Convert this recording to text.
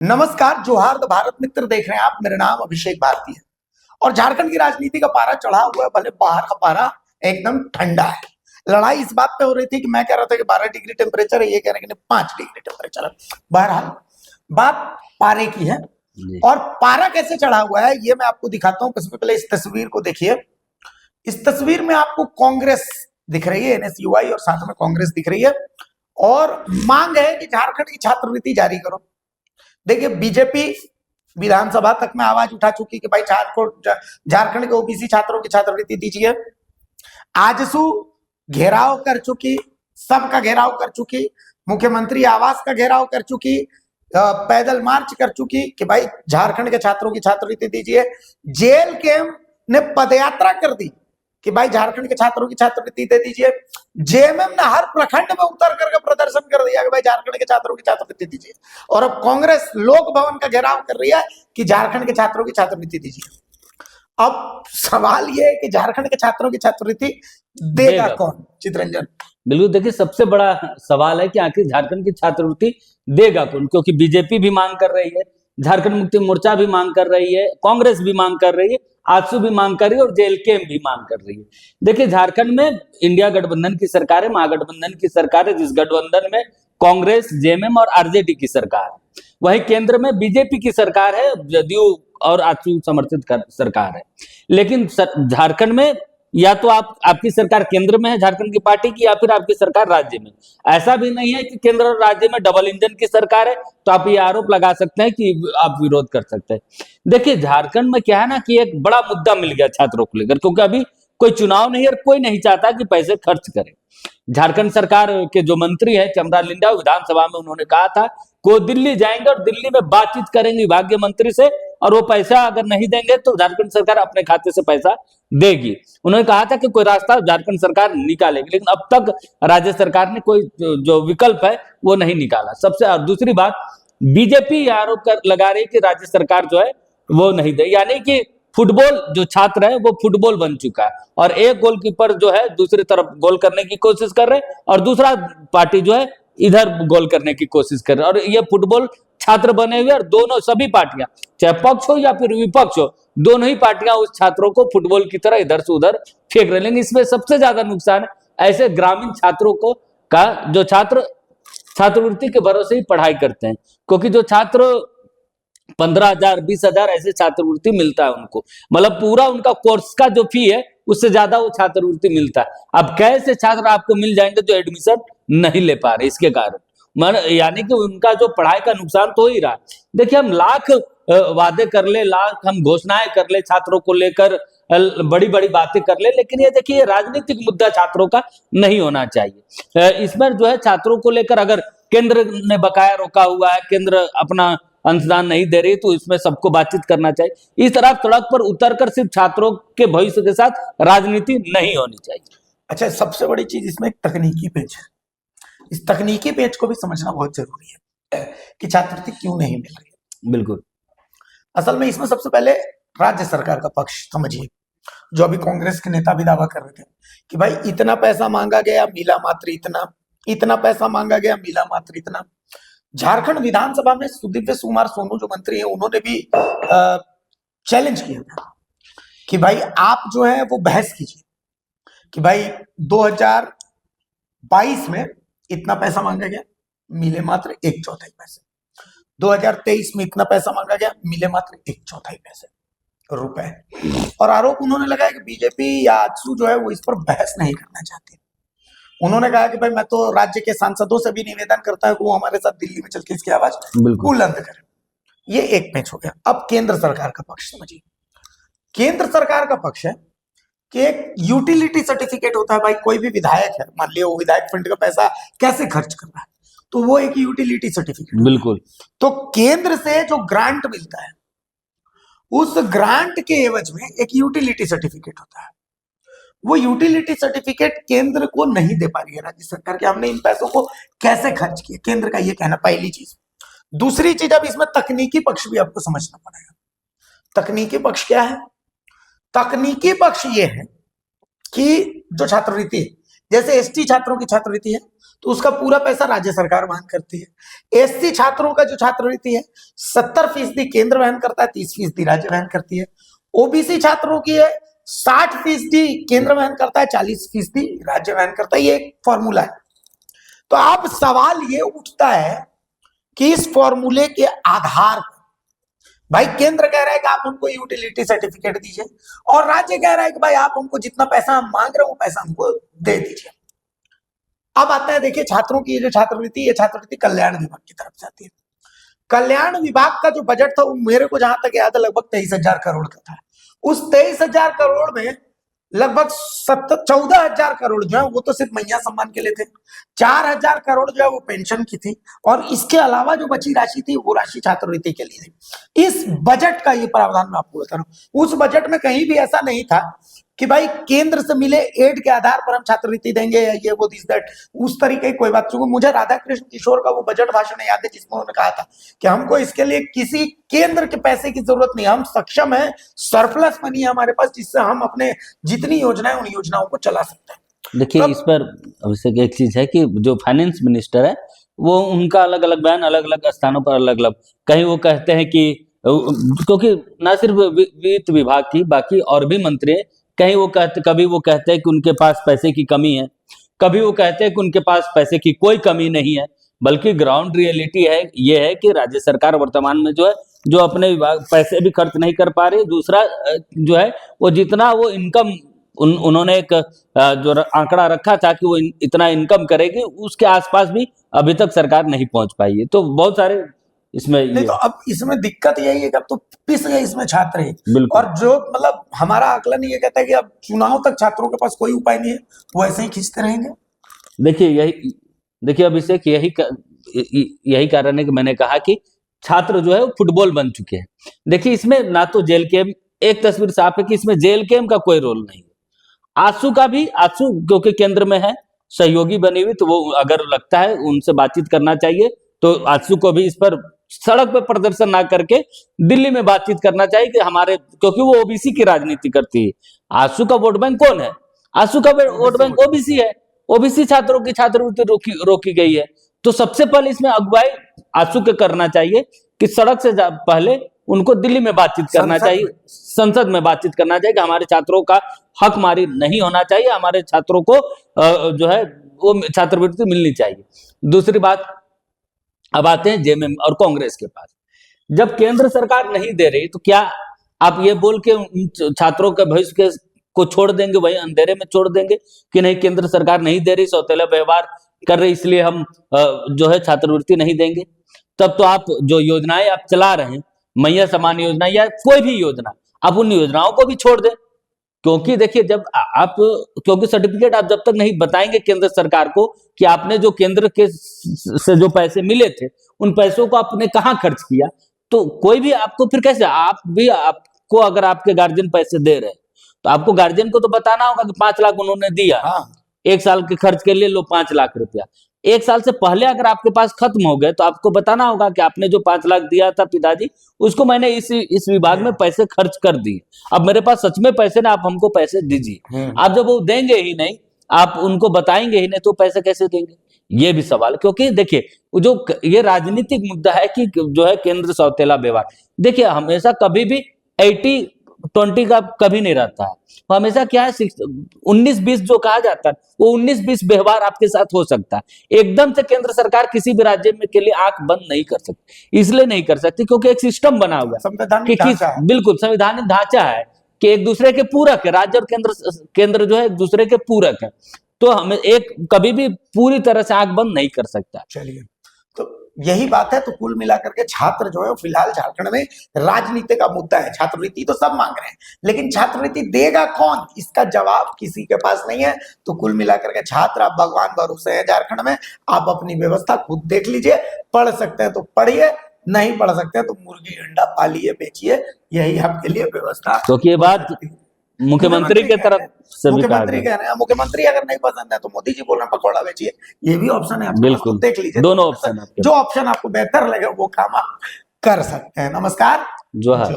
नमस्कार, जोहार भारत मित्र देख रहे हैं आप। मेरा नाम अभिषेक भारती है और झारखंड की राजनीति का पारा चढ़ा हुआ है। भले बाहर का पारा एकदम ठंडा है। लड़ाई इस बात पे हो रही थी कि मैं कह रहा था कि 12 डिग्री टेम्परेचर है, ये कह रहे हैं कि 5 डिग्री टेम्परेचर है। बहरहाल बात पारे की है और पारा कैसे चढ़ा हुआ है ये मैं आपको दिखाता हूं। सबसे पहले इस तस्वीर को देखिए। इस तस्वीर में आपको कांग्रेस दिख रही है, एनएसयूआई, और साथ में कांग्रेस दिख रही है और मांग है कि झारखंड की छात्रवृत्ति जारी करो। देखिए, बीजेपी विधानसभा तक में आवाज उठा चुकी कि भाई झारखंड के ओबीसी छात्रों की छात्रवृत्ति दीजिए। आजसू घेराव कर चुकी, सबका घेराव कर चुकी, मुख्यमंत्री आवास का घेराव कर चुकी, पैदल मार्च कर चुकी कि भाई झारखंड के छात्रों की छात्रवृत्ति दीजिए। जेल कैंप ने पदयात्रा कर दी कि भाई झारखंड के छात्रों की छात्रवृत्ति दे दीजिए। जेएमएम ने हर प्रखंड में उतर करके प्रदर्शन कर दिया कि भाई झारखंड के छात्रों की छात्रवृत्ति दीजिए। और अब कांग्रेस लोक भवन का घेराव कर रही है कि झारखंड के छात्रों की छात्रवृत्ति दीजिए। अब सवाल यह है कि झारखंड के छात्रों की छात्रवृत्ति देगा कौन? चितरंजन, बिल्कुल। देखिए, सबसे बड़ा सवाल है कि आखिर झारखंड की छात्रवृत्ति देगा कौन, क्योंकि बीजेपी भी मांग कर रही है, झारखंड मुक्ति मोर्चा भी मांग कर रही है, कांग्रेस भी मांग कर रही है, आजसू भी मांग कर रही है और जेएलकेएम भी मांग कर रही है। देखिए, झारखंड में इंडिया गठबंधन की सरकार है, महागठबंधन की सरकार है, जिस गठबंधन में कांग्रेस, जेएमएम और आरजेडी की सरकार है। वहीं केंद्र में बीजेपी की सरकार है, जदयू और आजसू समर्थित सरकार है। लेकिन झारखंड में या तो आपकी सरकार केंद्र में है झारखंड की पार्टी की, या फिर आपकी सरकार राज्य में। ऐसा भी नहीं है कि केंद्र और राज्य में डबल इंजन की सरकार है, तो आप ये आरोप लगा सकते हैं कि आप विरोध कर सकते हैं। देखिए, झारखंड में क्या है ना कि एक बड़ा मुद्दा मिल गया छात्रों को लेकर, क्योंकि अभी कोई चुनाव नहीं है और कोई नहीं चाहता कि पैसे खर्च करे। झारखंड सरकार के जो मंत्री है चमरा लिंडा, विधानसभा में उन्होंने कहा था कि वो दिल्ली जाएंगे और दिल्ली में बातचीत करेंगे विभागीय मंत्री से, और वो पैसा अगर नहीं देंगे तो झारखंड सरकार अपने खाते से पैसा देगी। उन्होंने कहा था कि कोई रास्ता झारखंड सरकार निकालेगी, लेकिन अब तक राज्य सरकार ने कोई जो विकल्प है वो नहीं निकाला। सबसे और दूसरी बात, बीजेपी आरोप लगा रही है कि राज्य सरकार जो है वो नहीं दे, यानी कि फुटबॉल जो छात्र है वो फुटबॉल बन चुका है और एक गोलकीपर जो है दूसरी तरफ गोल करने की कोशिश कर रहे और दूसरा पार्टी जो है इधर गोल करने की कोशिश कर रहे, और ये फुटबॉल छात्र बने हुए और दोनों सभी पार्टियां, चाहे पक्ष हो या फिर विपक्ष हो, दोनों ही पार्टियां उस छात्रों को फुटबॉल की तरह इधर से उधर फेंक रहे। लेकिन इसमें सबसे ज्यादा नुकसान ऐसे ग्रामीण छात्रों को का जो छात्र छात्रवृत्ति के भरोसे ही पढ़ाई करते हैं, क्योंकि जो छात्र 15,000 20,000 ऐसे छात्रवृत्ति मिलता है उनको, मतलब पूरा उनका कोर्स का जो फी है उससे ज्यादा वो छात्रवृत्ति मिलता है। अब कैसे छात्र आपको मिल जाएंगे जो एडमिशन नहीं ले पा रहे इसके कारण, यानी कि उनका जो पढ़ाई का नुकसान तो हो ही रहा है। देखिए, हम लाख वादे कर ले, लाख हम घोषणाएं कर ले छात्रों को लेकर, बड़ी बड़ी बातें कर ले, लेकिन ये देखिए राजनीतिक मुद्दा छात्रों का नहीं होना चाहिए। इसमें जो है छात्रों को लेकर अगर केंद्र ने बकाया रोका हुआ है, केंद्र अपना अंशदान नहीं दे रही, तो इसमें सबको बातचीत करना चाहिए। इस तरह सड़क पर उतरकर सिर्फ छात्रों के भविष्य के साथ राजनीति नहीं होनी चाहिए। अच्छा, सबसे बड़ी चीज इसमें एक तकनीकी पेच है। इस तकनीकी पेच को भी समझना बहुत जरूरी है कि छात्रवृत्ति क्यों नहीं मिल रही है। बिल्कुल। असल में इसमें सबसे पहले राज्य सरकार का पक्ष समझिए, जो अभी कांग्रेस के नेता भी दावा कर रहे थे कि भाई इतना पैसा मांगा गया, मिला मात्र इतना, इतना पैसा मांगा गया, मिला मात्र इतना। झारखंड विधानसभा में सुदीव्य कुमार सोनू जो मंत्री है, उन्होंने भी चैलेंज किया था कि भाई आप जो है वो बहस कीजिए कि भाई 2022 में इतना पैसा मांगा गया, मिले मात्र 1/4 पैसे। 2023 में इतना पैसा मांगा गया, मिले मात्र 1/4 पैसे रुपए। और आरोप उन्होंने लगाया कि बीजेपी या आजसू जो है वो इस पर बहस नहीं करना चाहती। उन्होंने कहा कि भाई मैं तो राज्य के सांसदों से भी निवेदन करता हूं कि वो हमारे साथ दिल्ली में चल के इसकी आवाज बुलंद करें। ये एक पेच हो गया। अब केंद्र सरकार का पक्ष समझिए। केंद्र सरकार का पक्ष है कि एक यूटिलिटी सर्टिफिकेट होता है। भाई कोई भी विधायक है, मान लिया वो विधायक फंड का पैसा कैसे खर्च कर रहा है, तो वो एक यूटिलिटी सर्टिफिकेट। बिल्कुल। तो केंद्र से जो ग्रांट मिलता है, उस ग्रांट के एवज में एक यूटिलिटी सर्टिफिकेट होता है। वो यूटिलिटी सर्टिफिकेट केंद्र को नहीं दे पा रही है राज्य सरकार कि हमने इन पैसों को कैसे खर्च किया, केंद्र का ये कहना, पहली चीज। दूसरी चीज, अब इसमें तकनीकी पक्ष भी आपको समझना पड़ेगा। तकनीकी पक्ष क्या है? तकनीकी पक्ष ये है कि जो छात्रवृत्ति, जैसे एसटी छात्रों की छात्रवृत्ति है तो उसका पूरा पैसा राज्य सरकार वहन करती है। एससी छात्रों का जो छात्रवृत्ति है 70% केंद्र वहन करता है, 30% राज्य वहन करती है। ओबीसी छात्रों की है 60% केंद्र वहन करता है, 40% राज्य वहन करता है। ये एक फॉर्मूला है। तो अब सवाल ये उठता है कि इस फॉर्मूले के आधार पर भाई केंद्र कह रहा है कि आप हमको यूटिलिटी सर्टिफिकेट दीजिए और राज्य कह रहा है कि भाई आप हमको जितना पैसा हम मांग रहे हो वो पैसा हमको दे दीजिए। अब आता है देखिए छात्रों की जो छात्रवृत्ति, ये छात्रवृत्ति कल्याण विभाग की तरफ से आती है। कल्याण विभाग का जो बजट था वो मेरे को जहां तक याद है लगभग 23,000 करोड़ का था। उस 23,000 करोड़ में लगभग 14,000 करोड़ जो है वो तो सिर्फ मैया सम्मान के लिए थे, 4,000 करोड़ जो है वो पेंशन की थी और इसके अलावा जो बची राशि थी वो राशि छात्रवृत्ति के लिए थी। इस बजट का ये प्रावधान मैं आपको बता रहा हूं। उस बजट में कहीं भी ऐसा नहीं था कि भाई केंद्र से मिले एड के आधार पर हम छात्रवृत्ति देंगे या ये वो दिस दैट, उस तरीके की कोई बात। क्योंकि मुझे राधा कृष्ण किशोर का वो बजट भाषण याद है जिसमें उन्होंने कहा था कि हमको इसके लिए किसी केंद्र के पैसे की जरूरत नहीं, हम सक्षम है, सरप्लस मनी है हमारे पास जिससे हम अपने जितनी योजनाएं उन योजनाओं को चला सकते हैं। देखिए इस पर अभिषेक एक चीज है कि जो फाइनेंस मिनिस्टर है वो उनका अलग अलग बयान अलग अलग स्थानों पर अलग अलग, कहीं वो कहते हैं कि क्योंकि न सिर्फ वित्त विभाग की बाकी और भी मंत्री हैं, कहीं वो कहते, कभी वो कहते हैं कि उनके पास पैसे की कमी है, कभी वो कहते हैं कि उनके पास पैसे की कोई कमी नहीं है, बल्कि ग्राउंड रियलिटी है ये है कि राज्य सरकार वर्तमान में जो है जो अपने विभाग पैसे भी खर्च नहीं कर पा रही। दूसरा जो है वो जितना वो इनकम उन्होंने एक जो आंकड़ा रखा था कि वो इतना इनकम करेगी उसके आसपास भी अभी तक सरकार नहीं पहुंच पाई है। तो बहुत सारे इसमें नहीं तो अब इसमें दिक्कत यही है कि अब तो पिस गए इसमें छात्र ही। बिल्कुल। और जो मतलब हमारा आकलन ये कहता है कि अब चुनाव तक छात्रों के पास कोई उपाय नहीं है, वो ऐसे ही खींचते रहेंगे। देखिए अभिषेक यही कारण है कि मैंने कहा कि छात्र जो है वो फुटबॉल बन चुके हैं। देखिए इसमें ना तो जेल कैम्प, एक तस्वीर साफ है कि इसमें जेल कैम्प का कोई रोल नहीं है। आंसू क्योंकि केंद्र में है, सहयोगी बनी हुई, तो वो अगर लगता है उनसे बातचीत करना चाहिए तो आंसू को भी इस पर सड़क पे प्रदर्शन ना करके दिल्ली में बातचीत करना चाहिए कि हमारे, क्योंकि वो ओबीसी की राजनीति करती है। आंसू का वोट बैंक कौन है? आंसू का वोट बैंक ओबीसी है। ओबीसी छात्रों की छात्रवृत्ति रोकी गई है। तो सबसे पहले इसमें अगुवाई आंसू के करना चाहिए कि सड़क से पहले उनको दिल्ली में बातचीत करना चाहिए, संसद में बातचीत करना चाहिए कि हमारे छात्रों का हक मारी नहीं होना चाहिए, हमारे छात्रों को जो है वो छात्रवृत्ति मिलनी चाहिए। दूसरी बात, अब आते हैं जेएमएम और कांग्रेस के पास। जब केंद्र सरकार नहीं दे रही तो क्या आप ये बोल के छात्रों के भविष्य को छोड़ देंगे, वही अंधेरे में छोड़ देंगे कि नहीं केंद्र सरकार नहीं दे रही, सौतेला व्यवहार कर रही, इसलिए हम जो है छात्रवृत्ति नहीं देंगे? तब तो आप जो योजनाएं आप चला रहे हैं, मैया समान योजना या कोई भी योजना, आप उन योजनाओं को भी छोड़ दें। क्योंकि देखिए जब आप, क्योंकि सर्टिफिकेट आप जब तक नहीं बताएंगे केंद्र सरकार को कि आपने जो केंद्र के से जो पैसे मिले थे उन पैसों को आपने कहाँ खर्च किया, तो कोई भी आपको फिर कैसे, आपको अगर आपके गार्जियन पैसे दे रहे हैं तो आपको गार्जियन को तो बताना होगा कि 5 लाख उन्होंने दिया, हाँ। 1 साल के खर्च के लिए लो 5 लाख रुपया। 1 साल से पहले अगर आपके पास खत्म हो गए तो आपको बताना होगा कि आपने जो 5 लाख दिया था पिताजी, उसको मैंने इस विभाग में पैसे खर्च कर दिए, अब मेरे पास सच में पैसे ना, आप हमको पैसे दीजिए। आप जब वो देंगे ही नहीं, आप उनको बताएंगे ही नहीं, तो पैसे कैसे देंगे? ये भी सवाल। क्योंकि देखिए जो ये राजनीतिक मुद्दा है कि जो है केंद्र सौतेला व्यवहार, देखिए हमेशा कभी भी 80-20 का कभी नहीं रहता है, हमेशा क्या है 19-20 जो कहा जाता है वो 19-20 व्यवहार आपके साथ हो सकता है। एकदम से केंद्र सरकार किसी भी राज्य में के लिए आंख बंद नहीं कर सकती, इसलिए नहीं कर सकती क्योंकि एक सिस्टम बना हुआ है, बिल्कुल संवैधानिक ढांचा है कि एक दूसरे के पूरक है, राज्य और केंद्र जो है एक दूसरे के पूरक है, तो हमें एक कभी भी पूरी तरह से आंख बंद नहीं कर सकता। चलिए, तो यही बात है। तो कुल मिलाकर के छात्र जो है फिलहाल झारखंड में राजनीति का मुद्दा है। छात्रवृत्ति तो सब मांग रहे हैं, लेकिन छात्रवृत्ति देगा कौन, इसका जवाब किसी के पास नहीं है। तो कुल मिलाकर के छात्र आप भगवान भरोसे हैं झारखंड में, आप अपनी व्यवस्था खुद देख लीजिए। पढ़ सकते हैं तो पढ़िए, नहीं पढ़ सकते हैं तो मुर्गी अंडा पालिए बेचिए, यही आपके लिए व्यवस्था। क्योंकि ये बात मुख्यमंत्री के तरफ से मुख्यमंत्री कह रहे हैं, मुख्यमंत्री अगर नहीं पसंद है तो मोदी जी बोल रहे हैं पकौड़ा बेचिए, ये भी ऑप्शन है, बिल्कुल देख लीजिए। दोनों ऑप्शन, जो ऑप्शन आपको बेहतर लगे वो काम आप कर सकते हैं। नमस्कार, जोहार।